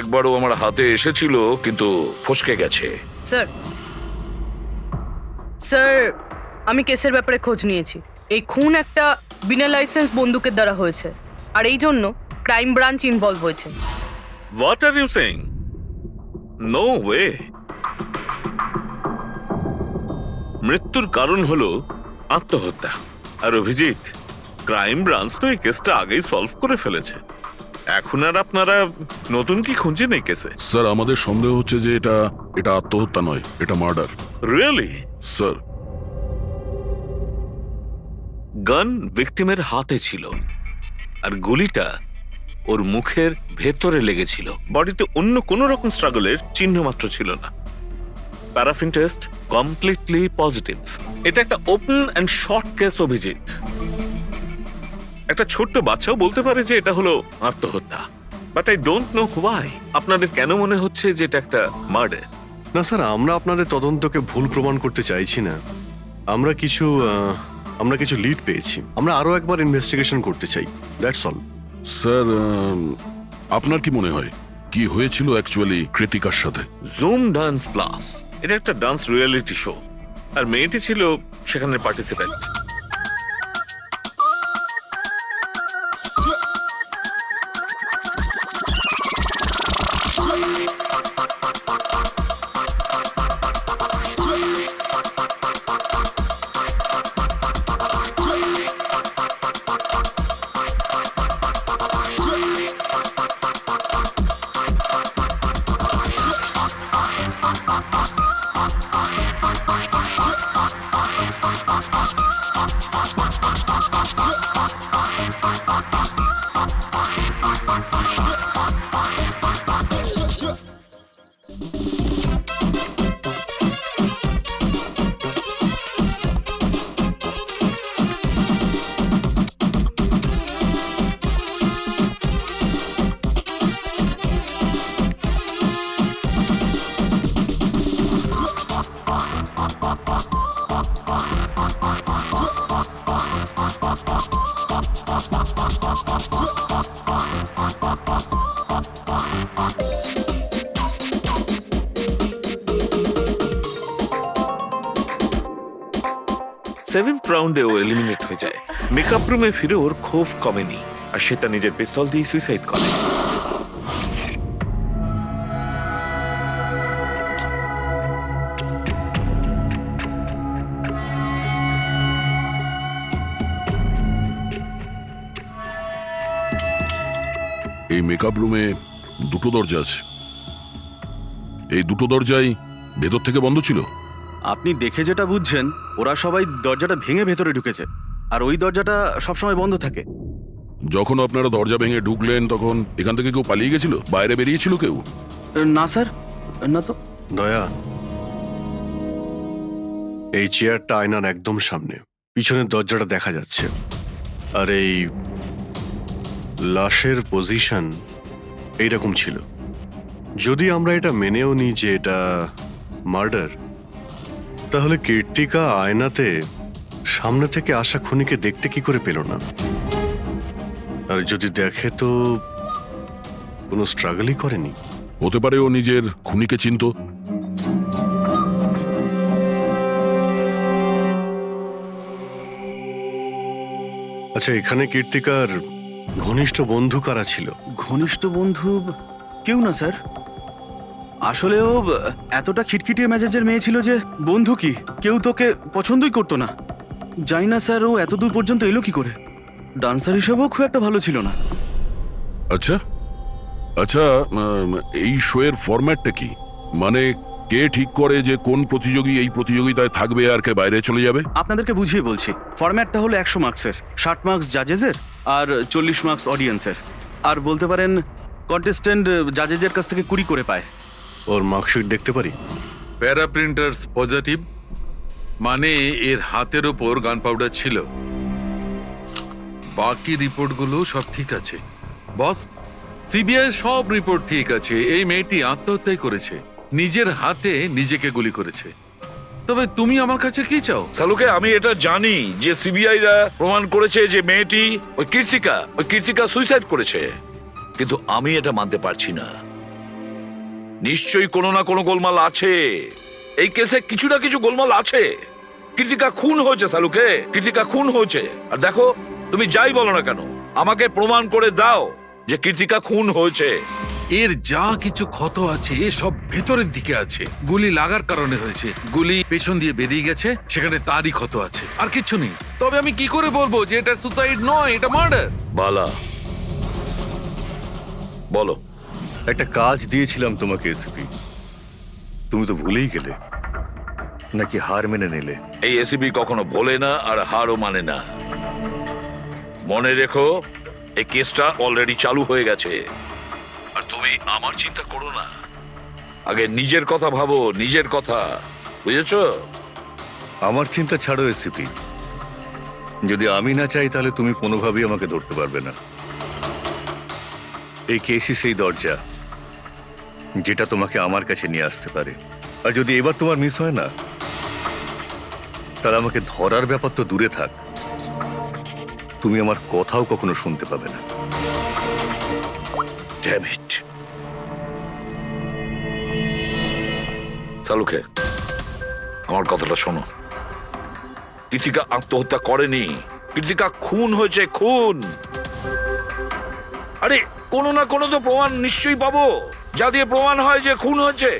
একবারও আমার হাতে এসেছিল, কিন্তু ফসকে গেছে। স্যার স্যার আমি কেসের ব্যাপারে খোঁজ নিয়েছি। এই খুন একটা বিনা লাইসেন্স বন্দুকের দ্বারা হয়েছে, আর এই জন্য ক্রাইম ব্রাঞ্চ ইনভলভ হয়েছে। What are you saying? No way. মৃত্যুর কারণ হলো আত্মহত্যা। আর অভিজিৎ, ক্রাইম ব্রাঞ্চ তো এই কেসটা আগেই সলভ করে ফেলেছে। এখন আর আপনারা নতুন কি খুঁজছেন এই কেসে? স্যার, আমাদের সন্দেহ হচ্ছে যে এটা আত্মহত্যা নয়, এটা মার্ডার। রিয়েলি? স্যার, গান ভিকটিমের হাতে ছিল, আর গুলিটা ওর মুখের ভেতরে লেগেছিল। বডিতে অন্য কোনো রকম স্ট্রাগলের চিহ্ন মাত্র ছিল না। Paraffin test completely positive. এটা একটা open and short case Abhijit. একটা ছোট্ট বাচ্চাও বলতে পারে যে এটা হলো আত্মহত্যা। But I don't know why আপনাদের কেন মনে হচ্ছে যে এটা একটা মার্ডার? না স্যার, আমরা আপনাদের তদন্তকে ভুল প্রমাণ করতে চাইছি না। আমরা কিছু লিড পেয়েছি। আমরা আরো একবার ইনভেস্টিগেশন করতে চাই, দ্যাটস অল। স্যার, আপনার কি মনে হয় কি হয়েছিল অ্যাকচুয়ালি কৃতিকার সাথে? জুম ডান্স প্লাস এটা একটা ডান্স রিয়েলিটি শো, আর মেয়েটি ছিল সেখানের পার্টিসিপেন্ট। সেভেন্থ রাউন্ডে ও এলিমিনেট হয়ে যায়। মেকআপ রুমে ফিরে ওর ক্ষোভ কমেনি, আর সে তার নিজের পিস্তল দিয়ে সুইসাইড করে। এই মেকআপ রুমে দুটো দরজা আছে। এই দুটো দরজাই ভেতর থেকে বন্ধ ছিল। আপনি দেখে যেটা বুঝছেন, ওরা সবাই দরজাটা ভেঙে ভেতরে ঢুকেছে, আর ওই দরজাটা সবসময় বন্ধ থাকে। যখন আপনারা দরজা ভেঙে ঢুকলেন তখন এখান থেকে কেউ পালিয়ে গেছিল? বাইরে বেরিয়েছিল কেউ? না স্যার, না তো। দয়া, এই চেয়ারটা আয়নার একদম সামনে, পিছনের দরজাটা দেখা যাচ্ছে। আর এই লাশের পজিশন এইরকম ছিল। যদি আমরা এটা মেনেও নিই যে এটা মার্ডার, তাহলে কীর্তিকা আয়নাতে সামনে থেকে আসা খুনিকে দেখতে কি করে পেল না? আর যদি দেখে তো কোনো স্ট্রাগলই করেনি। হতে পারে ও নিজের খুনিকে চিনতো। আচ্ছা, এখানে কীর্তিকার ঘনিষ্ঠ বন্ধু কারা ছিল? ঘনিষ্ঠ বন্ধু কেউ না স্যার। আসলে ও এতটা খিটখিটিয়ে মেজাজের মেয়ে ছিল যে বন্ধু কি, কেউ তোকে পছন্দই করতো না। জানি না স্যার ও এত দূর পর্যন্ত এলো কি করে। ডান্সার হিসেবেও খুব একটা ভালো ছিল না। আচ্ছা আচ্ছা, এই শোয়ের ফরম্যাটটা কি? মানে কে ঠিক করে যে কোন প্রতিযোগী এই প্রতিযোগিতায় থাকবে আর কে বাইরে চলে যাবে? আপনাদেরকে বুঝিয়ে বলছি। ফরম্যাটটা হলো 100 মার্কসের, 60 মার্কস জাজেসের আর 40 মার্কস অডিয়েন্সের। আর বলতে পারেন কন্টেস্টেন্ট জাজেসের কাছ থেকে 20 করে পায়। ওর মার্কশিট দেখতে পারি? প্যারা প্রিন্টার্স পজিটিভ, মানে এর হাতের ওপর গান পাউডার ছিল। বাকি রিপোর্টগুলো সব ঠিক আছে বস। সিবিআই সব রিপোর্ট ঠিক আছে। এই মেয়েটি আত্মহত্যাই করেছে, নিজের হাতে নিজেকে গুলি করেছে। তবে তুমি আমার কাছে কি চাও? সালুকে, আমি এটা জানি যে সিবিআইরা প্রমাণ করেছে যে মেয়েটি ওই কীর্তিকা সুইসাইড করেছে, কিন্তু আমি এটা মানতে পারছি না। নিশ্চয়ই কোনো না কোনো গোলমাল আছে। এই কেসে কিছু না কিছু গোলমাল আছে। কৃতিকা খুন হয়েছে সালুকে, কৃতিকা খুন হয়েছে। আর দেখো, তুমি যাই বলো না কেন, আমাকে প্রমাণ করে দাও যে কৃতিকা খুন হয়েছে। এর যা কিছু ক্ষত আছে সব ভেতরের দিকে আছে, গুলি লাগার কারণে হয়েছে। গুলি পেছন দিয়ে বেরিয়ে গেছে, সেখানে তারই ক্ষত আছে, আর কিছু নেই। তবে আমি কি করে বলবো যে এটা সুসাইড নয়, এটা মার্ডার? বালা, বলো। একটা কাজ দিয়েছিলাম তোমাকে এসপি, তুমি তো ভুলেই গেলে, নাকি হার মেনে নিলে? এই এসিবি কখনো ভোলে না আর হারও মানে না। মনে রেখো, এই কেসটা অলরেডি চালু হয়ে গেছে। আর তুমি আমার চিন্তা করো না, আগে নিজের কথা ভাবো, নিজের কথা, বুঝেছো? আমার চিন্তা ছাড়ো এসপি, যদি আমি না চাই তাহলে তুমি কোনোভাবেই আমাকে ধরতে পারবে না। এই কেসই সেই দরজা যেটা তোমাকে আমার কাছে নিয়ে আসতে পারে। আর যদি এবার তোমার মিস হয় না, তাহলে আমাকে ধরার ব্যাপার তো দূরে থাক, তুমি আমার কথাও কখনো শুনতে পাবে না। Damn it. সালুকে, আমার কথাটা শোনো। কৃতিকা আত্মহত্যা করেনি, কৃতিকা খুন হয়েছে, খুন। আরে কোনো না কোনো তো প্রমাণ নিশ্চয়ই পাবো, যা দিয়ে প্রমাণ হয় যে খুন হয়েছে।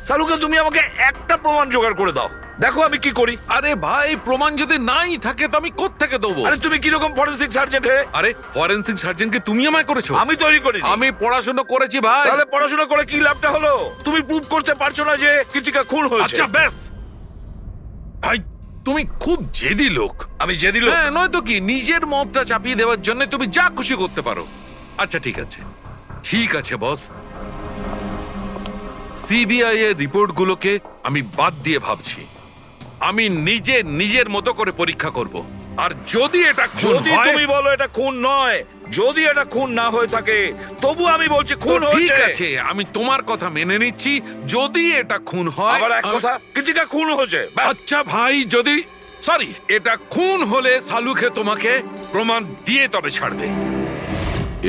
সালুকে, তুমি আমাকে একটা প্রমাণ জোগাড় করে দাও, দেখো আমি কি করি। আরে ভাই, প্রমাণ যদি নাই থাকে তো আমি কোত্থেকে দেবো? আরে তুমি কিরকম ফরেন্সিক সার্জেন্ট হে? আরে ফরেনসিক সার্জনকে তুমি আমায় করেছো? আমি তৈরি করি। আমি পড়াশোনা করেছি ভাই। তাহলে পড়াশোনা করে কি লাভটা হলো? তুমি প্রুভ করতে পারছো না যে কৃতিকা খুন হয়েছে। আচ্ছা ব্যাস ভাই, তুমি খুব জেদি লোক। আমি জেদি লোক? হ্যাঁ, নয়তো কি, নিজের মতটা চাপিয়ে দেওয়ার জন্য তুমি যা খুশি করতে পারো। আচ্ছা ঠিক আছে, ঠিক আছে বস, সিবিআই এর রিপোর্টগুলোকে আমি বাদ দিয়ে ভাবছি। আমি নিজে নিজের মতো করে পরীক্ষা করব, আর যদি এটা খুন যদি হয়, তুমি বলো এটা খুন নয়, যদি এটা খুন না হয়ে থাকে, তবু আমি বলছি তো খুন ঠিক হয়েছে। আছে, আমি তোমার কথা মেনে নিচ্ছি। যদি এটা খুন হয়, আবার এক কথা, কৃতিকা খুন হয়েছে, ব্যাস। আচ্ছা ভাই, যদি সরি এটা খুন হলে সালুকে তোমাকে প্রমাণ দিয়ে তবে ছাড়বে।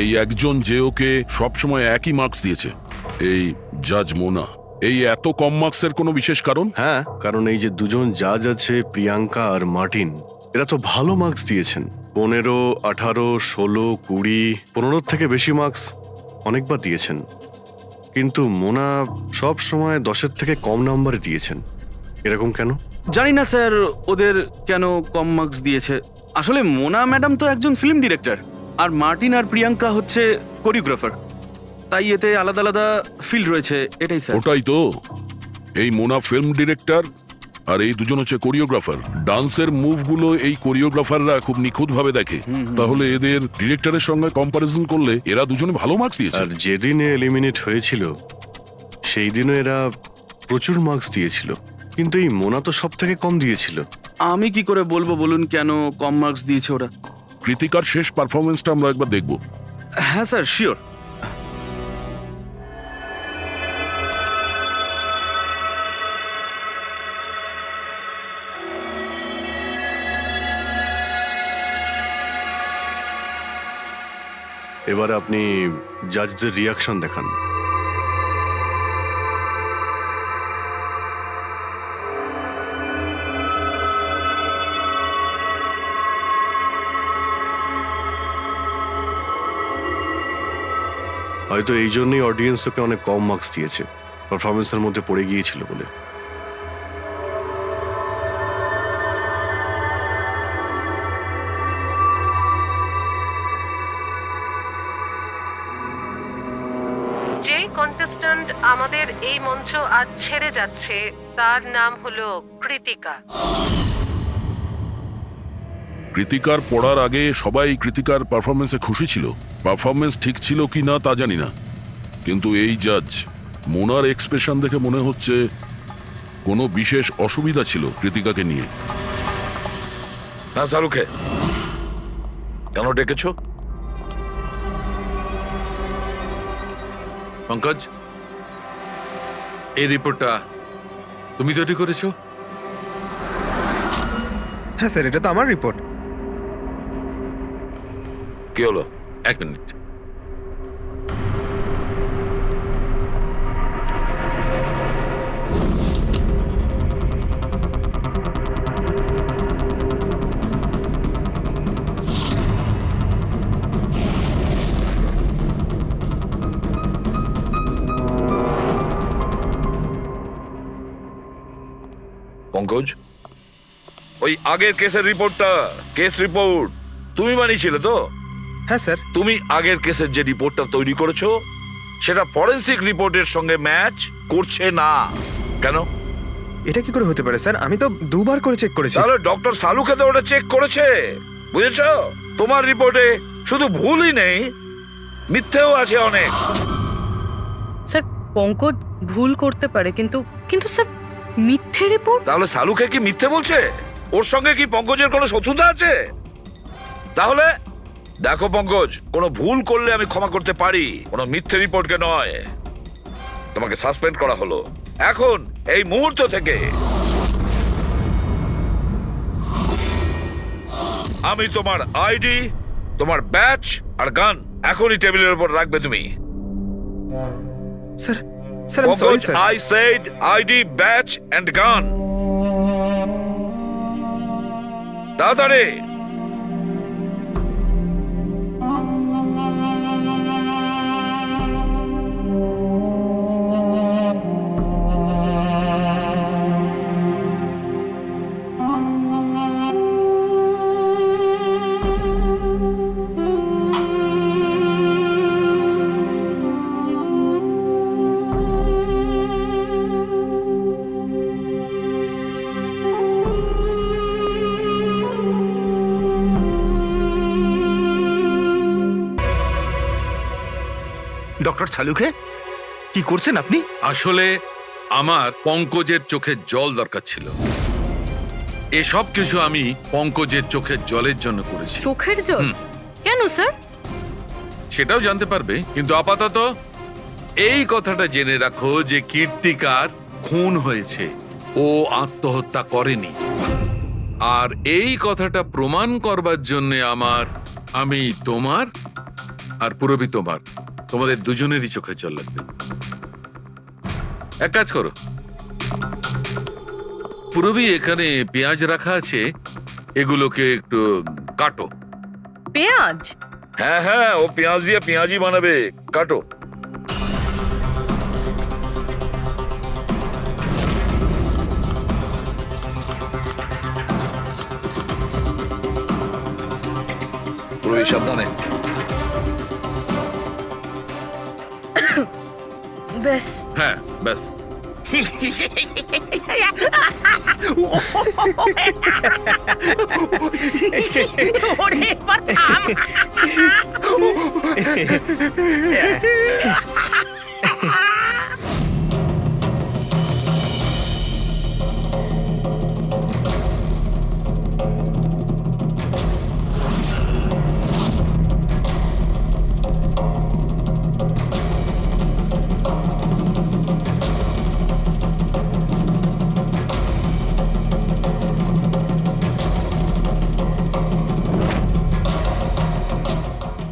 এই একজন যে ওকে সবসময় একই মার্কস দিয়েছে, এই জাজ মোনা, এই এত কম মার্কসের কোনো বিশেষ কারণ? হ্যাঁ, কারণ এই যে দুজন জাজ আছে, প্রিয়াঙ্কা আর মার্টিন, এরা তো ভালো মার্কস দিয়েছেন। 15, 18, 16, 20, 15 থেকে বেশি মার্কস অনেকবার দিয়েছেন। কিন্তু মোনা সব সময় 10-এর থেকে কম নাম্বারে দিয়েছেন। এরকম কেন? জানি না স্যার ওদের কেন কম মার্কস দিয়েছে। আসলে মোনা ম্যাডাম তো একজন ফিল্ম ডিরেক্টর, আর মার্টিন আর প্রিয়াঙ্কা হচ্ছে কোরিওগ্রাফার, তাই এতে আলাদা আলাদা ফিল্ড রয়েছে, এটাই স্যার। ওটাই তো, এই মোনা ফিল্ম ডিরেক্টর আর এই দুজন হচ্ছে কোরিওগ্রাফার। ডান্সের মুভগুলো এই কোরিওগ্রাফাররা খুব নিখুঁতভাবে দেখে। তাহলে এদের ডিরেক্টরের সঙ্গে কম্পারিজন করলে এরা দুজনে ভালো মার্কস দিয়েছে। আর যেদিন এলিমিনেট হয়েছিল সেই দিনও এরা প্রচুর মার্কস দিয়েছিল, কিন্তু এই মোনা তো সব থেকে কম দিয়েছিল। আমি কি করে বলবো বলুন কেন কম মার্কস দিয়েছে ওরা? কৃতিকার শেষ পারফরমেন্সটা আমরা একবার দেখব। হ্যাঁ স্যার, শিওর। এবার আপনি জাজদের রিয়াকশন দেখান। হয়তো এই জন্যই অডিয়েন্স ওকে অনেক কম মার্কস দিয়েছে, পারফরমেন্সের মধ্যে পড়ে গিয়েছিল বলে। যে কন্টেস্ট্যান্ট আমাদের এই মঞ্চ আজ ছেড়ে যাচ্ছে তার নাম হলো কৃতিকা। কৃতিকার পড়ার আগে সবাই কৃতিকার পারফরমেন্সে খুশি ছিল। পারফরমেন্স ঠিক ছিল কি না তা জানি না, কিন্তু এই জাজ মোনার এক্সপ্রেশন দেখে মনে হচ্ছে কোনো বিশেষ অসুবিধা ছিল কৃতিকাকে নিয়ে। না সালুকে, কেন ডেকেছো? পঙ্কজ, এই রিপোর্টটা তুমি তৈরি করেছো? হ্যাঁ স্যার, এটা তো আমার রিপোর্ট। কি হলো? এক মিনিট। পঙ্কজ, ওই আগের কেসের রিপোর্টটা, কেস রিপোর্ট তুমি বানিয়েছিলে তো? হ্যাঁ স্যার। তুমি আগের কেসের যে রিপোর্টটা তৈরি করেছো সেটা ফরেনসিক রিপোর্টের সঙ্গে ম্যাচ করছে না কেন? এটা কি করে হতে পারে স্যার? আমি তো 2 বার করে চেক করেছি। তাহলে ডক্টর সালুকে তো ওটা চেক করেছে, বুঝেছো? তোমার রিপোর্টে শুধু ভুলই নেই, মিথ্যেও আছে অনেক। স্যার পঙ্কজ ভুল করতে পারে, কিন্তু কিন্তু স্যার মিথ্যে রিপোর্ট? তাহলে সালুকে কি মিথ্যে বলছে? ওর সঙ্গে কি পঙ্কজের কোনো শত্রুতা আছে? তাহলে দেখো পঙ্কজ, কোনো ভুল করলে আমি ক্ষমা করতে পারি, কোনো মিথ্যে রিপোর্টকে নয়। তোমাকে সাসপেন্ড করা হলো। এখন এই মুহূর্ত থেকে আমি তোমার আইডি, তোমার ব্যাচ আর গান এখনই টেবিলের উপর রাখবে তুমি। স্যার স্যার আমি sorry Pankaj, sir. I said ID, badge and gun. তাড়াতাড়ি। ডক্টর সালুকে কি করছেন আপনি? আসলে আমার পঙ্কজের চোখের জল দরকার ছিল। এসব কিছু আমি পঙ্কজের চোখের জলের জন্য করেছি। চোখের জল? কেন স্যার? সেটাও জানতে পারবে, কিন্তু আপাতত এই কথাটা জেনে রাখো যে কীর্তিকার খুন হয়েছে, ও আত্মহত্যা করেনি। আর এই কথাটা প্রমাণ করবার জন্য আমি তোমার আর পুরবি তোমাদের দুজনেরই চোখের জল লাগবে। এক কাজ করো, পুরবি এখানে পেঁয়াজ রাখা আছে, এগুলোকে একটু কাটো। পেঁয়াজ? হ্যাঁ হ্যাঁ, ও পেঁয়াজ দিয়ে পেঁয়াজি বানাবে, কাটো। পুরো সাবধানে। ব্যাস। হ্যাঁ ব্যাস।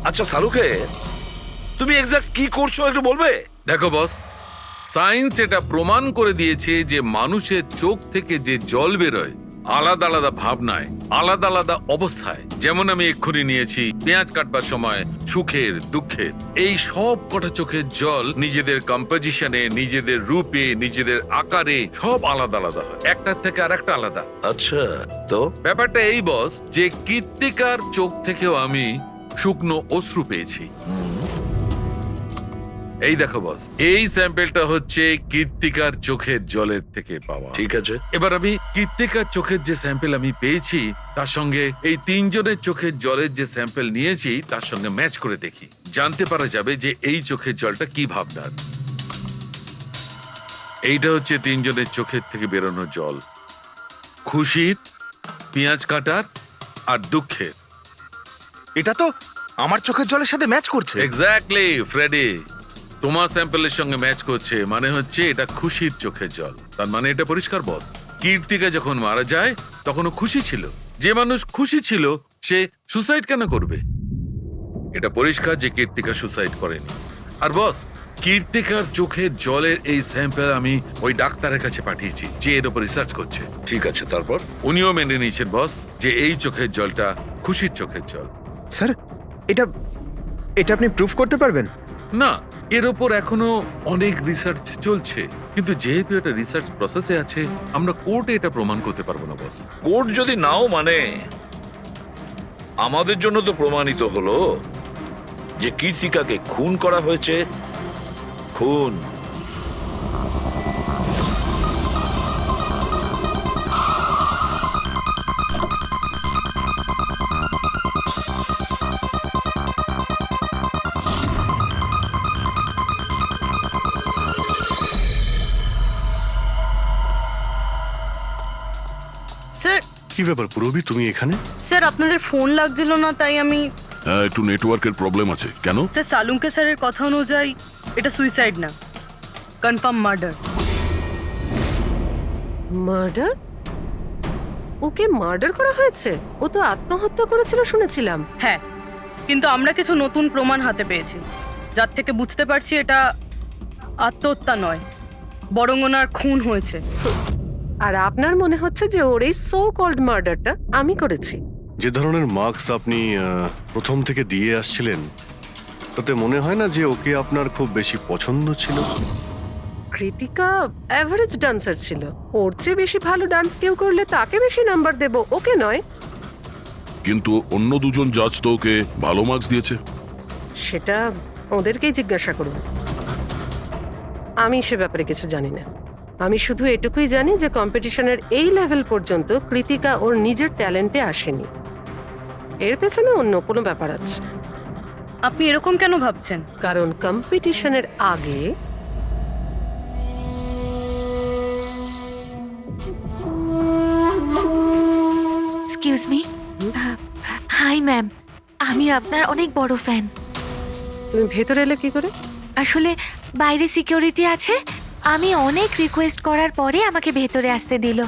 আচ্ছা সালুকে, তুমি এক্সাক্ট কি করছো একটু বলবে? দেখো বস, সায়েন্স এটা প্রমাণ করে দিয়েছে যে মানুষের চোখ থেকে যে জল বেরোয় আলাদা আলাদা ভাবনায়, আলাদা আলাদা অবস্থায়। যেমন আমি এক্ষুনি নিয়েছি পেঁয়াজ কাটবার সময় সুখের, দুঃখের, এই সব কটা চোখের জল নিজেদের কম্পোজিশনে, নিজেদের রূপে, নিজেদের আকারে সব আলাদা আলাদা হয়, একটার থেকে আর একটা আলাদা। আচ্ছা, তো ব্যাপারটা এই বস যে কীর্তিকার চোখ থেকেও আমি শুকনো অশ্রু পেয়েছি। এই দেখো বস, এই স্যাম্পেলটা হচ্ছে কীর্তিকার চোখের জলের থেকে পাওয়া। ঠিক আছে, এবার আমি কীর্তিকার চোখের যে স্যাম্পেল আমি পেয়েছি তার সঙ্গে এই তিনজনের চোখের জলের যে স্যাম্পেল নিয়েছি তার সঙ্গে ম্যাচ করে দেখি, জানতে পারা যাবে যে এই চোখের জলটা কি ভাবনার। এইটা হচ্ছে তিনজনের চোখের থেকে বেরোনো জল, খুশির, পেঁয়াজ কাটার আর দুঃখের। এটা তো আমার চোখের জলের সাথে ম্যাচ করছে। এক্স্যাক্টলি ফ্রেডি, তোমার স্যাম্পলের সঙ্গে ম্যাচ করছে, মানে হচ্ছে এটা খুশির চোখের জল। তার মানে এটা পরিষ্কার বস, কীর্তিকা যখন মারা যায় তখন ও খুশি ছিল। যে মানুষ খুশি ছিল সে সুসাইড কেন করবে? এটা পরিষ্কার যে কীর্তিকা সুসাইড করেনি। আর বস, কীর্তিকার চোখের জলের এই স্যাম্পল আমি ওই ডাক্তারের কাছে পাঠিয়েছি যে এর উপর রিসার্চ করছে। ঠিক আছে, তারপর? উনিও মেনে নিয়েছেন বস যে এই চোখের জলটা খুশির চোখের জল। স্যার এটা এটা আপনি প্রুফ করতে পারবেন? না, এর ওপর এখনো অনেক রিসার্চ চলছে, কিন্তু যেহেতু এটা রিসার্চ প্রসেসে আছে, আমরা কোর্টে এটা প্রমাণ করতে পারবো না বস। কোর্ট যদি নাও মানে, আমাদের জন্য তো প্রমাণিত হলো যে কীর্তিকাকে খুন করা হয়েছে। খুন। স্যার কি ব্যাপার পুরবি, তুমি এখানে? স্যার আপনাদের ফোন লাগছিল না, তাই আমি। হ্যাঁ, একটু নেটওয়ার্কের প্রবলেম আছে। কেন? স্যার সালুঙ্কে স্যারের কথা অনুযায়ী এটা সুইসাইড না, কনফার্ম মার্ডার। মার্ডার? ওকে মার্ডার করা হয়েছে? ও তো আত্মহত্যা করেছিল শুনেছিলাম। হ্যাঁ, কিন্তু আমরা কিছু নতুন প্রমাণ হাতে পেয়েছি, যার থেকে বুঝতে পারছি এটা আত্মহত্যা নয়, বরং ওনার খুন হয়েছে। আর আপনার মনে হচ্ছে যে ওর এই সো কল্ড মার্ডারটা আমি করেছি? যে ধরনের মার্কস আপনি প্রথম থেকে দিয়ে আসছিলেন, তাতে মনে হয় না যে ওকে আপনার খুব বেশি পছন্দ ছিল। কৃতিকা অ্যাভারেজ ডান্সার ছিল, ওর চেয়ে বেশি ভালো ডান্স কেউ করলে তাকে বেশি নাম্বার দেব, ওকে নয়। কিন্তু অন্য দুজন জাজ তো ওকে ভালো মার্কস দিয়েছে। সেটা ওদেরকেই জিজ্ঞাসা করুন, আমি সে ব্যাপারে কিছু জানি না। আমি শুধু এটুকুই জানি যে কম্পিটিশনের এই লেভেল পর্যন্ত কৃতিকা ওর নিজের ট্যালেন্টে আসেনি, এর পেছনে অন্য কোনো ব্যাপার আছে। আপনি এরকম কেন ভাবছেন? কারণ কম্পিটিশনের আগে এক্সকিউজ মি। হাই ম্যাম, আমি আপনার অনেক বড় ফ্যান। তুমি ভেতরে এলে কি করে? আসলে বাইরে সিকিউরিটি আছে, আমি অনেক রিকোয়েস্ট করার পরে আমাকে ভেতরে আসতে দিল।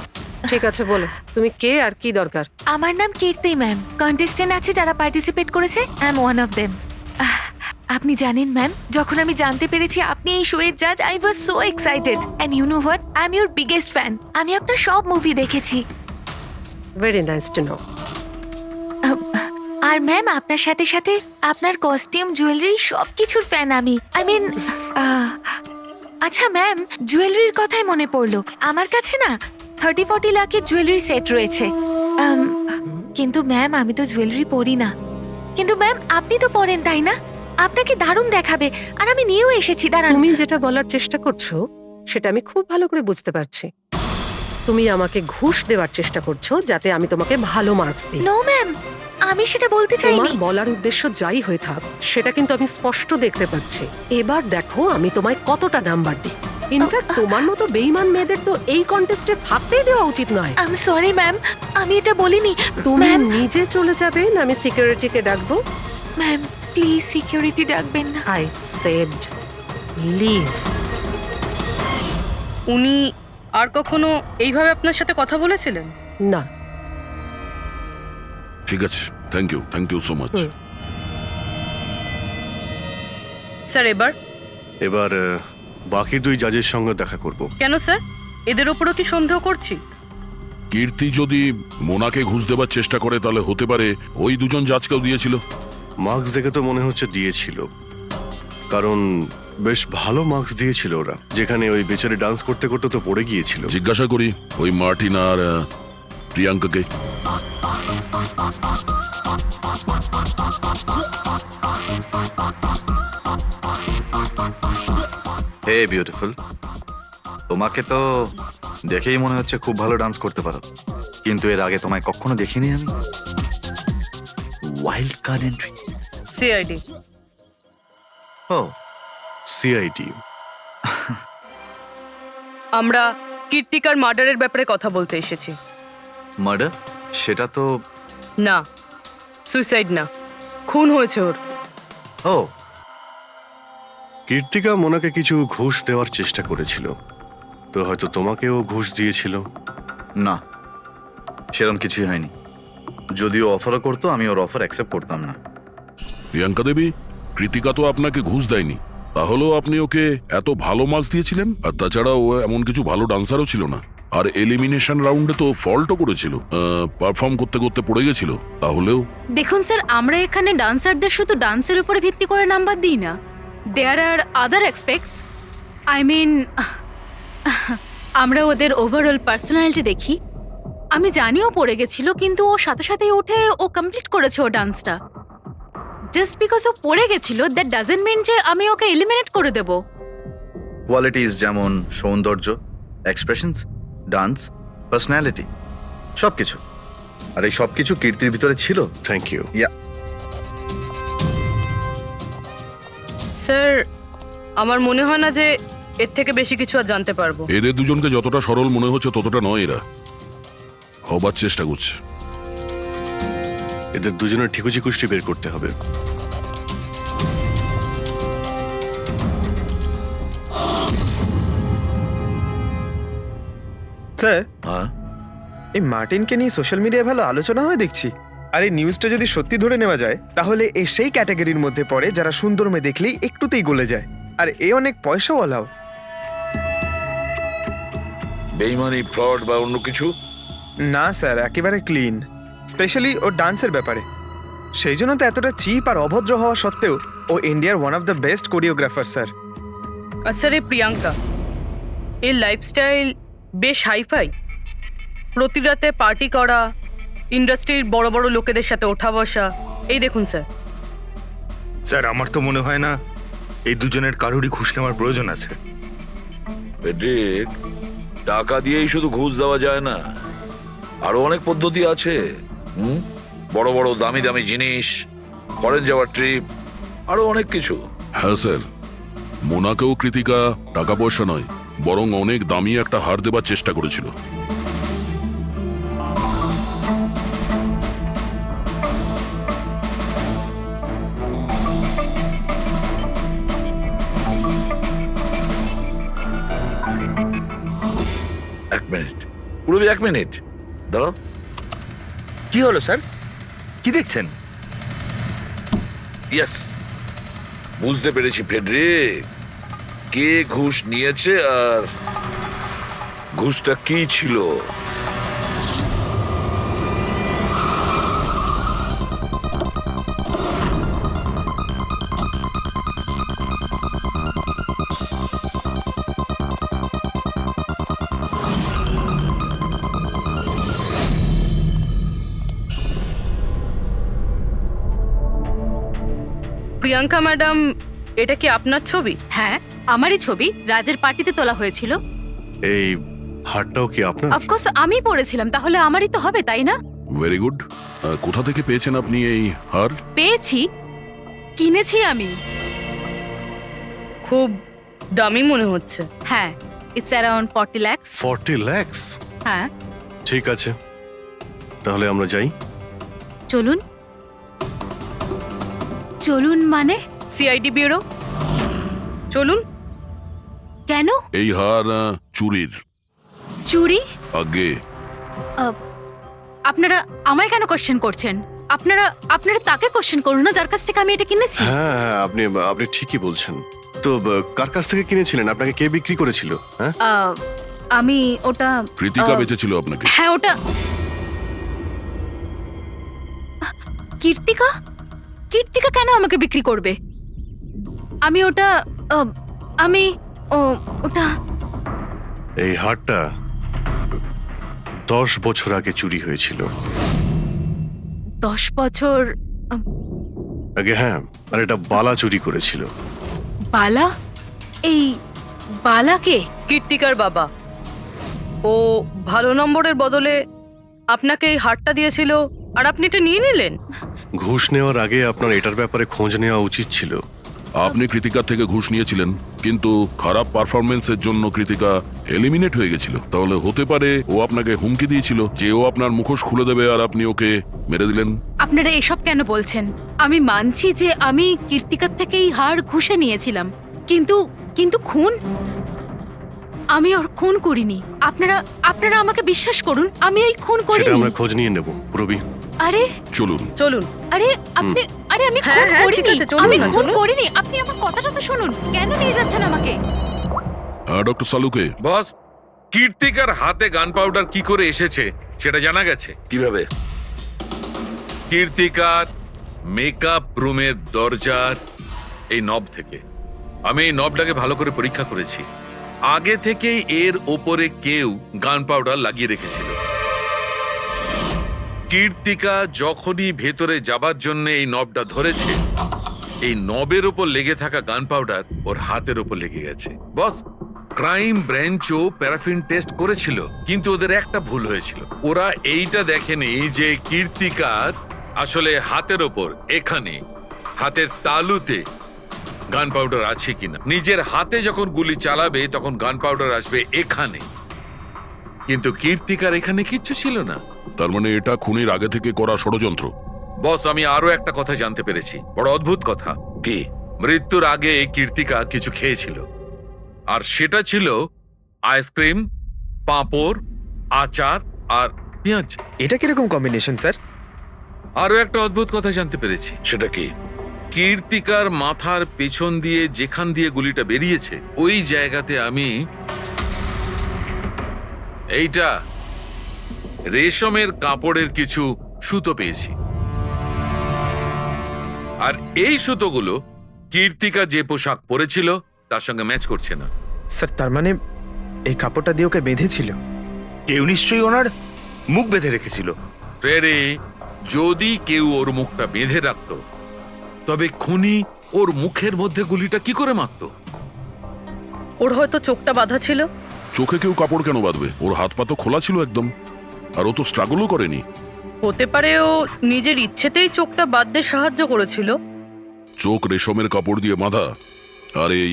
ঠিক আছে, বলো তুমি কে আর কি দরকার। আমার নাম কীর্তি ম্যাম, কন্টেস্টেন্ট আছে যারা পার্টিসিপেট করেছে, I am one of them. আপনি জানেন ম্যাম, যখন আমি জানতে পেরেছি আপনি এই শোয়ের জাজ, I was so excited, and you know what, I am your biggest fan. আমি আপনার সব মুভি দেখেছি। Very nice to know. আর ম্যাম আপনার সাথে সাথে আপনার কস্টিউম, জুয়েলারি সব কিছুর ফ্যান আমি। আই মিন, আচ্ছা ম্যাম, জুয়েলারির কথাই মনে পড়লো, আমার কাছে না 30-40 লাখের জুয়েলারি সেট রয়েছে। কিন্তু ম্যাম আমি তো জুয়েলারি পরি না। কিন্তু ম্যাম আপনি তো পরেন, তাই না? আপনাকে দারুণ দেখাবে, আর আমি নিয়েও এসেছি। দাঁড়ান। তুমি যেটা বলার চেষ্টা করছো সেটা আমি খুব ভালো করে বুঝতে পারছি। তুমি আমাকে ঘুষ দেওয়ার চেষ্টা করছো যাতে আমি তোমাকে ভালো মার্কস দিই। নো ম্যাম, আমি সেটা বলতে চাইনি। তোমার বলার উদ্দেশ্য যাই হয়ে থাক, সেটা কিন্তু আমি স্পষ্ট দেখতে পাচ্ছি। এবার দেখো আমি তোমায় কতটা নাম্বার দিই। ইনফ্যাক্ট তোমার মতো বেঈমান মেয়েদের তো এই কন্টেস্টে থাকতেই দেওয়া উচিত নয়। আই এম সরি ম্যাম, আমি এটা বলিনি। তুমি ম্যাম, নিজে চলে যাবে না আমি সিকিউরিটিকে ডাকবো? ম্যাম প্লিজ সিকিউরিটি ডাকবেন না। I said leave. উনি আর কখনো এইভাবে আপনার সাথে কথা বলেছিলেন? না। ঠিক আছে, thank you so much. Sir এবার বাকি দুই জাজের সঙ্গে দেখা করব। কেন স্যার, এদের ওপরও কি সন্দেহ করছি? কীর্তি যদি মোনাকে ঘুষ দেবার চেষ্টা করে তাহলে হতে পারে ওই দুজন জাজকেও দিয়েছিল। মার্কস দেখে তো মনে হচ্ছে দিয়েছিল, কারণ বেশ ভালো মার্কস দিয়েছিল ওরা। যেখানে ওই বেচারি ডান্স করতে করতে তো পড়ে গিয়েছিল। জিজ্ঞাসা করি ওই মার্টিন আর প্রিয়াঙ্কাকে। হে বিউটিফুল, তোমাকে তো দেখেই মনে হচ্ছে খুব ভালো ডান্স করতে পারো, কিন্তু এর আগে তোমায় কখনো দেখিনি আমি। Wild card entry. সিআইডি। ও, সিআইডি। আমরা কীর্তিকার মার্ডারের ব্যাপারে কথা বলতে এসেছি। মার্ডার? সেটা তো না, সুইসাইড না, খুন হয়েছে ওর। ও, কীর্তিকা মোনাকে কিছু ঘুষ দেওয়ার চেষ্টা করেছিল, তো হয়তো তোমাকেও ঘুষ দিয়েছিল। না, সেরকম কিছুই হয়নি। যদিও অফারও করতো, আমি ওর অফার অ্যাকসেপ্ট করতাম না। প্রিয়াঙ্কা দেবী, কৃতিকা তো আপনাকে ঘুষ দেয়নি, তাহলেও আপনি ওকে এত ভালো মার্কস দিয়েছিলেন। আর তাছাড়া ও এমন কিছু ভালো ডান্সারও ছিল না, আর এলিমিনেশন রাউন্ডে তো ফল্টও করেছিল, পারফর্ম করতে করতে পড়ে গেছিল। তাহলেও দেখুন স্যার, আমরা এখানে ডান্সারদের শুধু ডান্সের উপরে ভিত্তি করে নাম্বার দিই না, দেয়ার আর আদার এক্সপেক্টস, আই মিন আমরা ওদের ওভারঅল পার্সোনালিটি দেখি। আমি জানিও পড়ে গেছিল, কিন্তু ও সাথে সাথেই উঠে ও কমপ্লিট করেছে ও ডান্সটা। জাস্ট বিকজ ও পড়ে গেছিল দ্যাট ডাজন্ট মিন যে আমি ওকে এলিমিনেট করে দেব। কোয়ালিটিস যেমন সৌন্দর্য, এক্সপ্রেশনস, ডান্স, পার্সোনালিটি, সবকিছু। আর এই সবকিছু কীর্তির ভিতরে ছিল। Thank you. স্যার, আমার মনে হয় না যে এর থেকে বেশি কিছু আর জানতে পারবো। এদের দুজনকে যতটা সরল মনে হচ্ছে ততটা নয়, এরা হবার চেষ্টা করছে। এদের দুজনের ঠিকুজি কুষ্টি বের করতে হবে। স্যার, হ্যাঁ, এই মার্টিনকে নিয়ে সোশ্যাল মিডিয়ায় ভালো আলোচনা হয় দেখছি। আর এই নিউজটা যদি সত্যি ধরে নেওয়া যায়, তাহলে এ সেই ক্যাটাগরির মধ্যে পড়ে যারা সুন্দর মেয়ে দেখলেই একটুতেই গলে যায়। আর এ অনেক পয়সাওয়ালাও। বেইমানি, ফ্রড বা অন্য কিছু? না স্যার, একেবারে ক্লিন, স্পেশালি ওর ডান্সের ব্যাপারে। সেই জন্য তো এতটা চিপ আর অভদ্র হওয়া সত্ত্বেও ও ইন্ডিয়ার one of the best choreographer sir. আর স্যার, এই প্রিয়াঙ্কা, এর লাইফস্টাইল বেশ হাইফাই। প্রতি রাতে পার্টি করা, ইন্ডাস্ট্রির বড় বড় লোকেদের সাথে ওঠা বসা। এই দেখুন স্যার। স্যার, আমার তো মনে হয় না এই দুজনের কারোরই ঘুষ নেওয়ার প্রয়োজন আছে। পেড্রিক, টাকা দিয়েই শুধু ঘুষ দেওয়া যায় না, আরো অনেক পদ্ধতি আছে। বড় বড় দামি দামি জিনিস, ফরেন যাওয়ার ট্রিপ, আরো অনেক কিছু। হ্যাঁ স্যার, মোনাকেও কৃতিকা টাকা পয়সা নয়, বরং অনেক দামি একটা হার দেবার চেষ্টা করেছিল। এক মিনিট, পুরবি, এক মিনিট দাঁড়াও। কি হলো স্যার? কি দেখছেন? ইয়েস, বুঝতে পেরেছি ফেডরিক, কে ঘুষ নিয়েছে আর ঘুষটা কি ছিল। প্রিয়াঙ্কা ম্যাডাম, এটা কি আপনার ছবি? হ্যাঁ, আমারই ছবি, রাজের পার্টিতে তোলা হয়েছিল। এই হারটাও কি আপনার? অফকোর্স আমি পড়েছিলাম, তাহলে আমারই তো হবে, তাই না? Very good. কোথা থেকে পেয়েছেন আপনি এই হার? পেয়েছি, কিনেছি আমি। খুব দামি মনে হচ্ছে। হ্যাঁ, ইটস অ্যারাউন্ড 40 লাখ। 40 লাখ? হ্যাঁ। ঠিক আছে, তাহলে আমরা যাই। চলুন। চলুন মানে? সিআইডি ব্যুরো চলুন। কেন? এই হার চুরির। চুরি? আগে আপনারা আমায় কেন কোশ্চেন করছেন? আপনারা তাকে কোশ্চেন করুন না যার কাছ থেকে আমি এটা কিনেছি। হ্যাঁ, আপনি ঠিকই বলছেন। তো কার কাছ থেকে কিনেছিলেন? আপনাকে কে বিক্রি করেছিল? হ্যাঁ, আমি ওটা কৃতিকা বেচেছিল আপনাকে। হ্যাঁ, ওটা কীর্তিকা। কীর্তিকা কেন আমাকে বিক্রি করবে? আমি ওটা ওটা এই হারটা 10 বছর আগে চুরি হয়েছিল। 10 বছর আগে? হ্যাঁ, আর এটা বালা চুরি করেছিল। বালা? এই বালাকে? কীর্তিকার বাবা। ও ভালো নম্বরের বদলে আপনাকে এই হারটা দিয়েছিল আর আপনি এটা নিয়ে নিলেন। ঘুষ নেওয়ার আগে আপনার এটার ব্যাপারে খোঁজ নেওয়া উচিত ছিল। আপনি কৃতিকার থেকে ঘুষ নিয়েছিলেন, কিন্তু খারাপ পারফরমেন্সের জন্য কৃতিকা এলিমিনেট হয়ে গেছিল। তাহলে হতে পারে ও আপনাকে হুমকি দিয়েছিল যে ও আপনার মুখোশ খুলে দেবে আর আপনি ওকে মেরে দিলেন। আপনারা এসব কেন বলছেন? আমি মানছি যে আমি কীর্তিকার থেকে এই হার ঘুষে নিয়েছিলাম, কিন্তু খুন? আমি ওর খুন করিনি। আপনারা আমাকে বিশ্বাস করুন, আমি এই খুন সেটা করিনি। আমরা খোঁজ নিয়ে নেব পুরবি। আরে চলুন চলুন। আরে আমি হ্যাঁ, খুন হ্যাঁ, ঠিক করিনি। আছে, চলুন আমি না, খুন চলুন। করিনি। আপনি আমার কথাটা তো শুনুন। কেন নিয়ে যাচ্ছেন আমাকে? ডক্টর সালুকে, বস, কীর্তিকার হাতে গান পাউডার কি করে এসেছে সেটা জানা গেছে। কিভাবে? কীর্তিকার মেকআপ রুমের দরজার এই নব থেকে। আমি এই নবটাকে ভালো করে পরীক্ষা করেছি। আগে থেকেই এর ওপরে কেউ গান পাউডার লাগিয়ে রেখেছিল। কীর্তিকা যখনই ভেতরে যাবার জন্য এই নবটা ধরেছে, এই নবের ওপর লেগে থাকা গান পাউডার ওর হাতের ওপর লেগে গেছে। বস, ক্রাইম ব্রাঞ্চও প্যারাফিন টেস্ট করেছিল, কিন্তু ওদের একটা ভুল হয়েছিল। ওরা এইটা দেখেনি যে কীর্তিকার আসলে হাতের ওপর এখানে হাতের তালুতে গান পাউডার আছে কিনা। নিজের হাতে যখন গুলি চালাবে তখন গান পাউডার আসবে এখানে, কিন্তু কীর্তিকার এখানে কিচ্ছু ছিল না। তার মানে এটা খুনের আগে থেকে করা ষড়যন্ত্র। বস, আমি আরো একটা কথা জানতে পেরেছি, বড় অদ্ভুত কথা। কি? মৃত্যুর আগে কীর্তিকা কিছু খেয়েছিল, আর সেটা ছিল আইসক্রিম, পাঁপড়, আচার আর পেঁয়াজ। এটা কিরকম কম্বিনেশন স্যার? আরো একটা অদ্ভুত কথা জানতে পেরেছি। সেটা কি? কীর্তিকার মাথার পেছন দিয়ে যেখান দিয়ে গুলিটা বেরিয়েছে ওই জায়গাতে আমি এইটা রেশমের কাপড়ের কিছু সুতো পেয়েছি, আর এই সুতোগুলো কীর্তিকা যে পোশাক পরেছিল তার সঙ্গে ম্যাচ করছে না। স্যার তার মানে এই কাপড়টা দিয়ে ওকে বেঁধেছিল? কেউ নিশ্চয়ই ওনার মুখ বেঁধে রেখেছিল। ফ্রেডি, যদি কেউ ওর মুখটা বেঁধে রাখত, তবে খুনি ওর মুখের মধ্যে গুলিটা কি করে মারত? ওর হয়তো চোখটা বাঁধা ছিল। চোখে কেউ কাপড় কেন বাঁধবে? ওর হাত পা তো খোলা ছিল একদম, আর ও তো স্ট্রাগলও করেনি। হতে পারে ও নিজের ইচ্ছেতেই চোখটা বাঁধতে সাহায্য করেছিল। চোখ রেশমের কাপড় দিয়ে বাঁধা, আর এই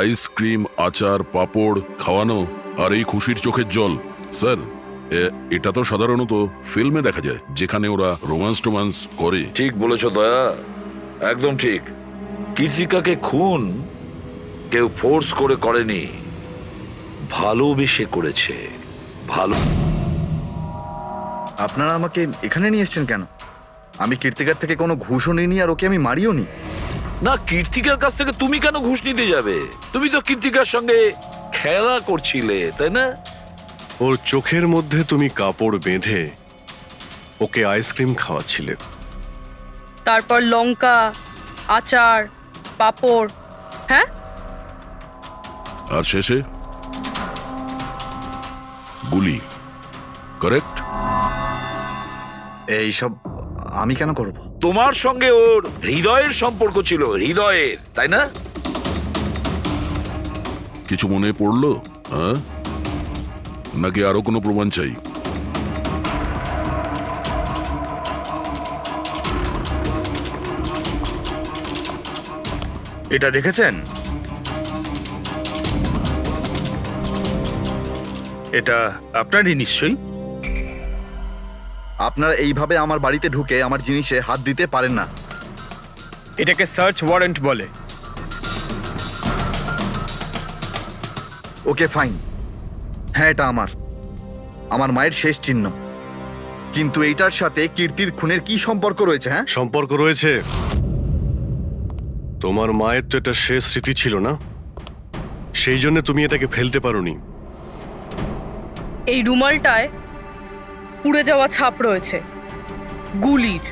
আইসক্রিম, আচার, পাঁপড় খাওয়ানো, আর এই খুশির চোখের জল। স্যার, এটা তো সাধারণত ফিল্মে দেখা যায়, যেখানে ওরা রোমান্স করে। ঠিক বলেছ দয়া, একদম ঠিক। কীর্তিকাকে খুন কেউ ফোর্স করে করেনি, ভালোবেসে করেছে। ভালো। আপনারা আমাকে এখানে নিয়ে এসেছেন কেন? আমি কীর্তিকার থেকে কোনো ঘুষও নিইনি, আর ওকে আমি মারিও নি। না, কীর্তিকার কাছ থেকে তুমি কেন ঘুষ নিতে যাবে? তুমি তো কীর্তিকার সঙ্গে খেলা করছিলে, তাই না? ওর চোখের মধ্যে তুমি কাপড় বেঁধে ওকে আইসক্রিম খাওয়াচ্ছিলে। তারপর লঙ্কা, আচার, পাঁপড়। হ্যাঁ, আর শেষে গুলি। কারেক্ট? এইসব আমি কেন করব? তোমার সঙ্গে ওর হৃদয়ের সম্পর্ক ছিল, হৃদয়ের, তাই না? কিছু মনে পড়লো? হ্যাঁ, নাকি আরো কোনো প্রমাণ চাই? এটা দেখেছেন? এটা আপনারই নিশ্চয়ই। আপনারা এইভাবে আমার বাড়িতে ঢুকে আমার জিনিসে হাত দিতে পারেন না। এটাকে সার্চ ওয়ারেন্ট বলে। ওকে ফাইন, হ্যাঁ এটা আমার মায়ের শেষ চিহ্ন, কিন্তু এইটার সাথে কীর্তির খুনের কি সম্পর্ক রয়েছে? হ্যাঁ, সম্পর্ক রয়েছে। তোমার মায়ের তো এটা শেষ স্মৃতি ছিল না, সেই জন্য তুমি এটাকে ফেলতে পারোনি। এই রুমালটায় পুড়ে যাওয়া ছাপ রয়েছে গুলির,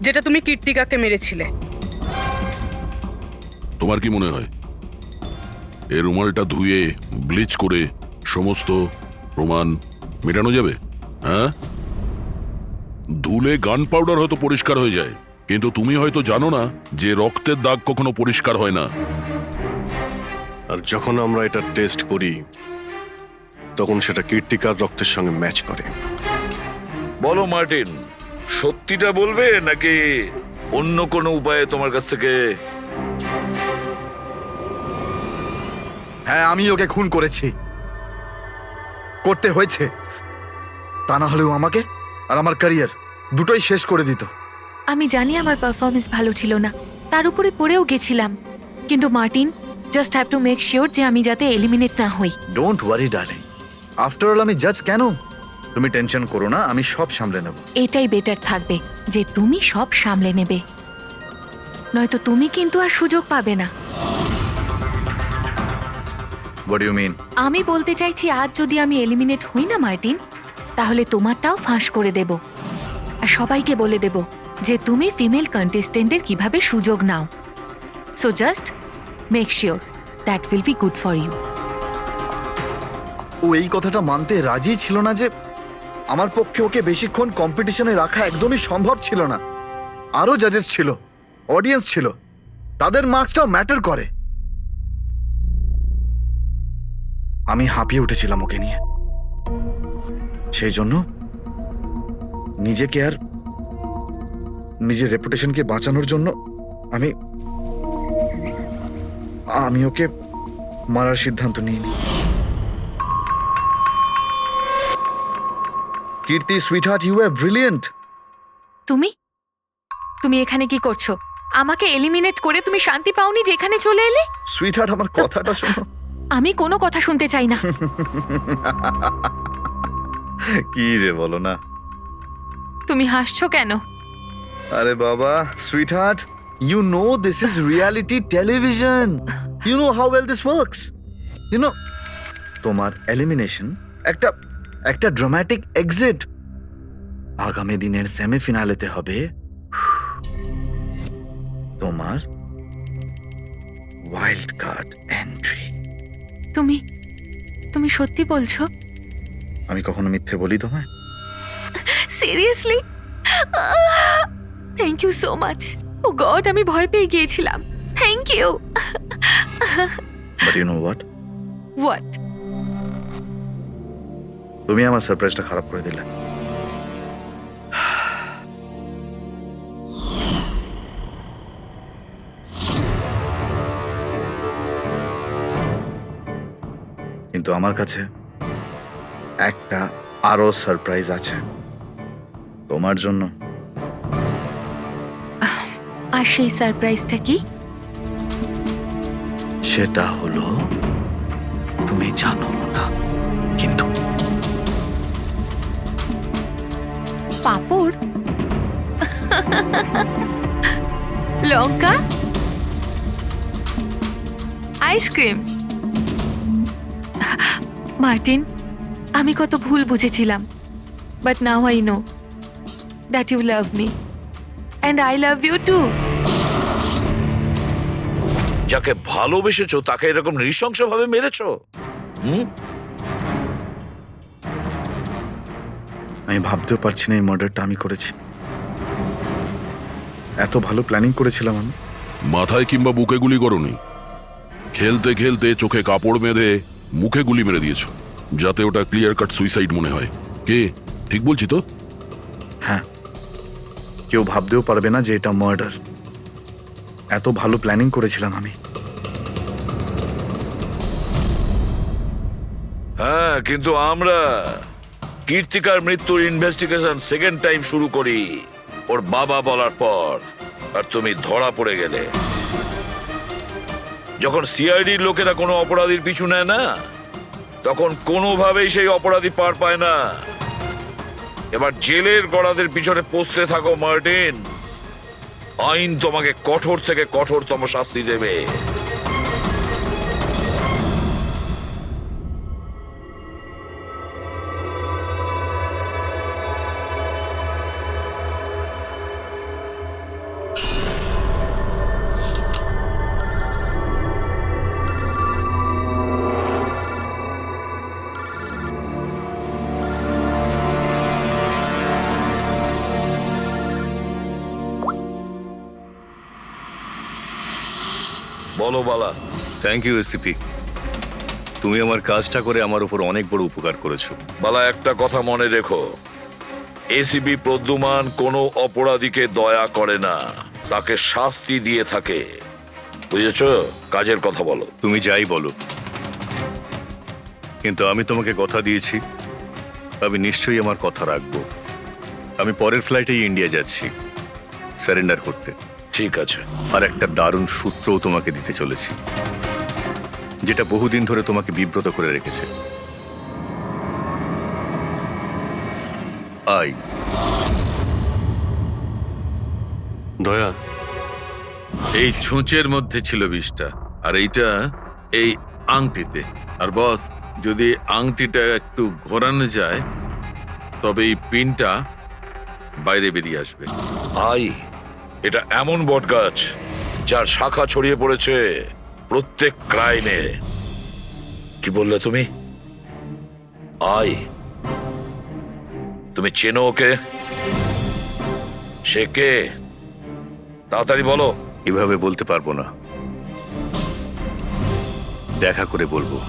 যেটা তুমি কীর্তিকাকে মেরেছিলে। তোমার কি মনে হয় এই রুমালটা ধুয়ে ব্লিচ করে সমস্ত প্রমাণ মেটানো যাবে? হ্যাঁ, ধুলে গান পাউডার হয়তো পরিষ্কার হয়ে যায়, কিন্তু তুমি হয়তো জানো না যে রক্তের দাগ কখনো পরিষ্কার হয় না। আর যখন আমরা এটা টেস্ট করি তখন সেটা কীর্তিকার রক্তের সঙ্গে ম্যাচ করে। বলো মার্টিন, সত্যিটা বলবে নাকি অন্য কোনো উপায়ে তোমার কাছ থেকে? হ্যাঁ, আমি ওকে খুন করেছি, করতে হয়েছে। তা না হলেও আমাকে আর আমার ক্যারিয়ার দুটোই শেষ করে দিত। আমি জানি আমার পারফরমেন্স ভালো ছিল না, তার উপরে পড়েও গেছিলাম, কিন্তু Martin, just have to make sure যে আমি যাতে এলিমিনেট না হই। Don't worry darling, after all আমি জাজ কেন? তুমি টেনশন করো না, আমি সব সামলে নেব। এটাই বেটার থাকবে যে তুমি সব সামলে নেবে, নয়তো তুমি কিন্তু আর সুযোগ পাবে না। What you mean? আমি বলতে চাইছি, আজ যদি আমি এলিমিনেট হই না মার্টিন, তাহলে তোমারটাও ফাঁস করে দেব, আর সবাইকে বলে দেব যে তুমি ফিমেল কন্টেস্টেন্টের কিভাবে সুযোগ নাও। So just make sure that will be good for you. ও এই কথাটা মানতে রাজি ছিল না যে আমার পক্ষে ওকে বেশিক্ষণ কম্পিটিশনে রাখা একদমই সম্ভব ছিল না। আরো জাজেস ছিল, অডিয়েন্স ছিল, তাদের মার্কসটাও ম্যাটার করে। আমি হাঁপিয়ে উঠেছিলাম ওকে নিয়ে। সেই জন্য নিজেকে আর নিজের রেপুটেশনকে বাঁচানোর জন্য আমি ওকে মারার সিদ্ধান্ত নিইনি। কীর্তি সুইটহার্ট, ইউ আর ব্রিলিয়েন্ট। তুমি তুমি এখানে কি করছো? আমাকে এলিমিনেট করে তুমি শান্তি পাওনি যে এখানে চলে এলে? সুইটহার্ট, আমার কথাটা শোনো। আমি কোনো কথা শুনতে চাই না। কি যে বলো না। তুমি হাসছো কেন? আরে বাবা, sweetheart, you know this is reality television. You know how well this works. You know, তোমার এলিমিনেশন একটা ড্রামাটিক এক্সিট। আগামী দিনের সেমিফিনালেতে হবে তোমার ওয়াইল্ড কার্ড এন্ট্রি। তুমি সত্যি বলছো? আমি কখনো মিথ্যে বলি তোমায়? Seriously? Thank you so much. Oh god, আমি ভয় পেয়ে গিয়েছিলাম। Thank you. But you know what? What? তুমি আমার সারপ্রাইজটা খারাপ করে দিলে। কিন্তু আমার কাছে একটা আরো সারপ্রাইজ আছে তোমার জন্য। আর সেই সারপ্রাইজটা কি? সেটা হলো তুমি জানো না, কিন্তু পাঁপড়, লঙ্কা, আইসক্রিম। মার্টিন, আমি কত ভুল বুঝেছিলাম, but now I know that you love me and I love you too. যাকে ভালোবেসেছো তাকে এরকম নৃশংসভাবে মেরেছো? আমি ভাবতেও পারছি না এই মার্ডারটা আমি করেছি। এত ভালো প্ল্যানিং করেছিলাম আমি। মাথায় কিংবা বুকে গুলি করোনি, খেলতে খেলতে চোখে কাপড় বেঁধে মুখে গুলি মেরে দিয়েছো, যাতে ওটা ক্লিয়ার কাট সুইসাইড মনে হয়। কে ঠিক বলছি তো? হ্যাঁ, কেউ ভাবতেও পারবে না যে এটা মার্ডার। এত ভালো প্ল্যানিং করেছিলাম আমি। হ্যাঁ, কিন্তু আমরা কীর্তিকার মৃত্যুর ইনভেস্টিগেশন সেকেন্ড টাইম শুরু করি ওর বাবা বলার পর, আর তুমি ধরা পড়ে গেলে। যখন সিআইডির লোকেরা কোনো অপরাধীর পিছু নেয় না, তখন কোনোভাবেই সেই অপরাধী পার পায় না। এবার জেলের গড়াদের পিছনে পৌঁছতে থাকো মার্টিন। আইন তোমাকে কঠোর থেকে কঠোরতম শাস্তি দেবে। বলো বালা। থ্যাংক ইউ এসিপি, তুমি আমার কাজটা করে আমার উপর অনেক বড় উপকার করেছো। বালা, একটা কথা মনে রেখো, এসিপি প্রদ্যুমান কোনো অপরাধীকে দয়া করে না, তাকে শাস্তি দিয়ে থাকে। বুঝেছ? কাজের কথা বলো। তুমি যাই বলো, কিন্তু আমি তোমাকে কথা দিয়েছি, আমি নিশ্চয়ই আমার কথা রাখবো। আমি পরের ফ্লাইটেই ইন্ডিয়া যাচ্ছি সারেন্ডার করতে। ঠিক আছে। আর একটা দারুণ সূত্রও তোমাকে দিতে চলেছি, যেটা বহুদিন ধরে তোমাকে বিব্রত করে রেখেছে। আই দয়া, এই ছুঁচের মধ্যে ছিল বিষটা, আর এইটা এই আংটিতে। আর বস, যদি আংটিটা একটু ঘোরানো যায় তবে এই পিনটা বাইরে বেরিয়ে আসবে। আই, এটা এমন বটগাছ যার শাখা ছড়িয়ে পড়েছে প্রত্যেক ক্রাইমে। কি বললে তুমি? আই? তুমি চেনো ওকে? সে কে? তাড়াতাড়ি বলো। এভাবে বলতে পারবো না, দেখা করে বলবো।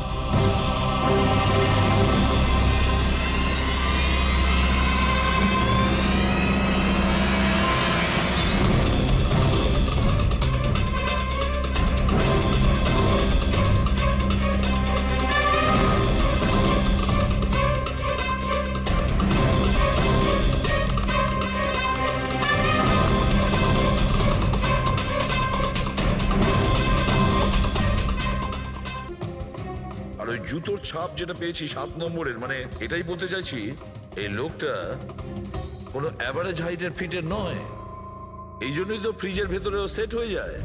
আর ওই জুতোর ছাপ যেটা পেয়েছি 7 নম্বরের, মানে এটাই বলতে চাইছি এই লোকটা কোনো অ্যাভারেজ হাইটের ফিটের নয়। এই জন্যই তো ফ্রিজের ভেতরেও সেট হয়ে যায়।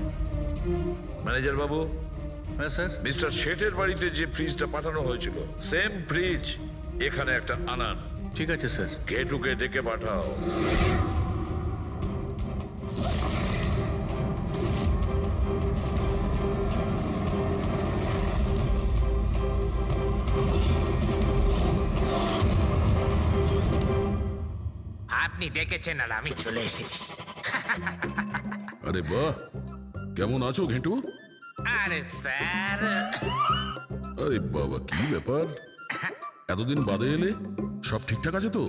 ম্যানেজার বাবু, হ্যাঁ স্যার। মিস্টার শেঠের বাড়িতে যে ফ্রিজটা পাঠানো হয়েছিল সেম ফ্রিজ এখানে একটা আনান। ঠিক আছে স্যার। ঘেটুকে ডেকে পাঠাও। আপনি ডেকেছেন আর আমি চলে এসেছি। আরে বাহ, কেমন আছো ঘেটু? আরে স্যার, আরে বাবা, কি ব্যাপার, এতদিন বাদে এলে? সব ঠিকঠাক আছে তো?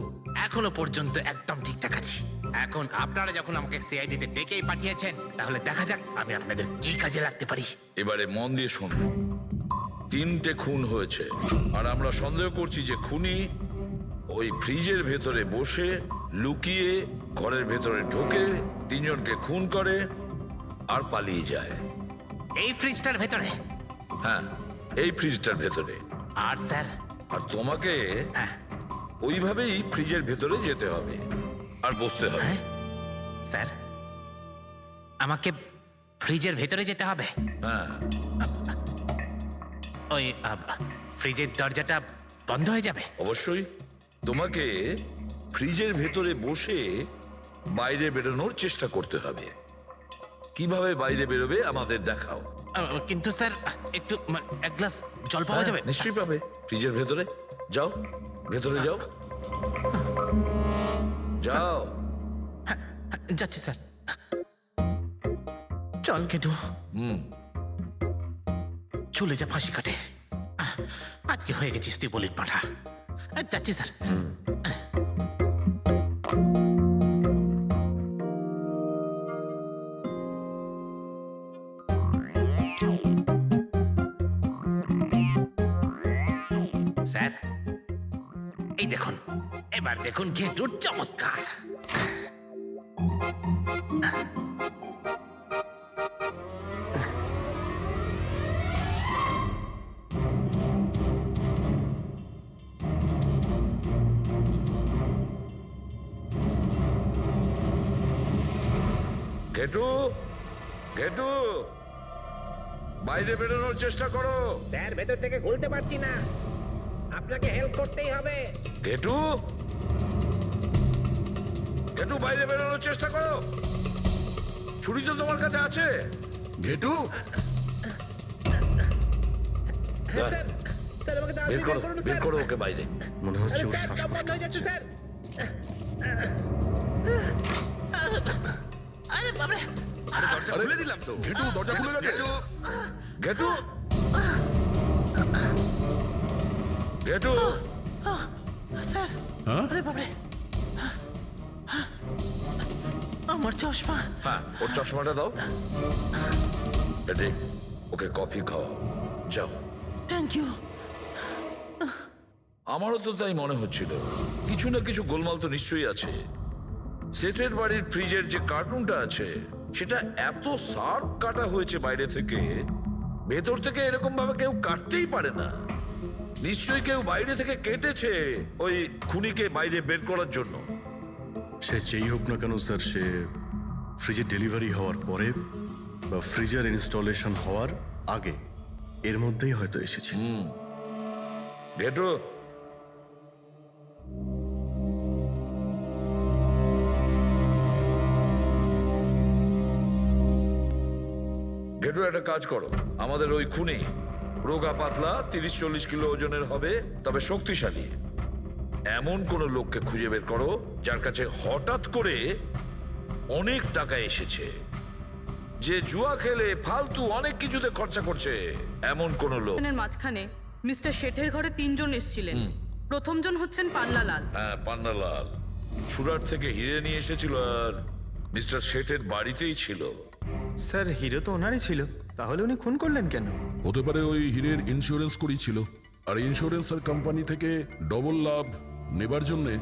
এখনো পর্যন্ত একদম ঠিকঠাক আছি। এখন আপনারা যখন আমাকে সিআইডিতে ডেকেই পাঠিয়েছেন, তাহলে দেখা যাক আমি আপনাদের কি কাজে লাগতে পারি। এবারে মন দিয়ে শুনুন। 3টে খুন হয়েছে আর আমরা সন্দেহ করছি যে খুনি ওই ফ্রিজের ভেতরে বসে লুকিয়ে ঘরের ভেতরে ঢোকে, 3 জনকে খুন করে আর পালিয়ে যায়। এই ফ্রিজটার ভেতরে? হ্যাঁ, এই ফ্রিজটার ভেতরে। আর স্যার? আর তোমাকে হ্যাঁ, ওইভাবেই ফ্রিজের ভেতরে যেতে হবে আর বসতে হবে। স্যার আমাকে ফ্রিজের ভেতরে যেতে হবে? হ্যাঁ। ওই ফ্রিজের দরজাটা বন্ধ হয়ে যাবে? অবশ্যই। তোমাকে ফ্রিজের ভেতরে বসে বাইরে বেরোনোর চেষ্টা করতে হবে। কিভাবে বাইরে বেরোবে আমাদের দেখাও। কিন্তু স্যার একটু এক গ্লাস জল পাওয়া যাবে? নিশ্চয়ই পাবে। ফ্রিজের ভেতরে যাও, ভেতরে যাও, যাও। যাচ্ছি স্যার। চল কেটু, চলে যা ফাঁসি কাটে। আজকে হয়ে গেছিস তুই বলির পাঠা। যাচ্ছি স্যার। স্যার এই দেখুন, এবার দেখুন ঘেটুর চমৎকার। ঘেটু, ঘেটু, বাইরে বেরোনোর চেষ্টা করো। স্যার ভেতর থেকে খুলতে পারছি না, আপনাকে হেল্প করতেই হবে। ঘেটু, ঘেটু, বাইরে বেরোনোর চেষ্টা করো। ছুরি তো তোমার কাছে আছে। ঘেটু, স্যার, স্যার আমাকে বের করো, বের করো ওকে বাইরে। মনে হচ্ছে ওর স্যার শ্বাসকষ্ট বন্ধ হয়ে যাচ্ছে হচ্ছে। স্যার। আরে বাবারে, দরজা খুলে দিলাম তো। ঘেটু, দরজা খুলে গেছে। ঘেটু, ঘেটু, স্যার, হ্যাঁ? আরে বাবারে, আমার চশমা। হ্যাঁ, ওর চশমাটা দাও। এডি, ওকে কফি খাওয়াও, যাও। Thank you. আমারও তো তাই মনে হচ্ছিল, কিছু না কিছু গোলমাল তো নিশ্চয়ই আছে। সেটের বাড়ির ফ্রিজের যে কার্টুনটা আছে সেটা এত শার্প কাটা হয়েছে বাইরে থেকে, ভেতর থেকে এরকম ভাবে কেউ কাটতেই পারে না। নিশ্চয়ই কেউ বাইরে থেকে কেটেছে ওই খুনিকে বাইরে বের করার জন্য। সে যেই হোক না কেন স্যার, সে ফ্রিজের ডেলিভারি হওয়ার পরে বা ফ্রিজার ইনস্টলেশন হওয়ার আগে এর মধ্যেই হয়তো এসেছে। ঘেটু, ঘেটু একটা কাজ করো, আমাদের ওই খুনি রোগা পাতলা 30-40 কিলো ওজনের হবে, তবে শক্তিশালী এমন কোন লোককে খুঁজে বের করো যার কাছে হঠাৎ করে অনেক টাকা এসেছে, যে জুয়া খেলে ফালতু অনেক কিছুতে খরচা করছে, এমন কোন লোক। এর মাঝখানে মিস্টার শেঠের ঘরে 3 জন এসেছিলেন। প্রথমজন হচ্ছেন পান্নালাল। হ্যাঁ, পান্নালাল সুরাট থেকে হিরে নিয়ে এসেছিল আর মিস্টার শেঠের বাড়িতেই ছিল। স্যার হিরো তো ওনারই ছিল, তাহলে উনি খুন করলেন কেন? হতে পারে ওই হীরের ইন্স্যুরেন্স করেছিল, আর ইন্স্যুরেন্সের কোম্পানি থেকে ডবল লাভ নেবার জন্যে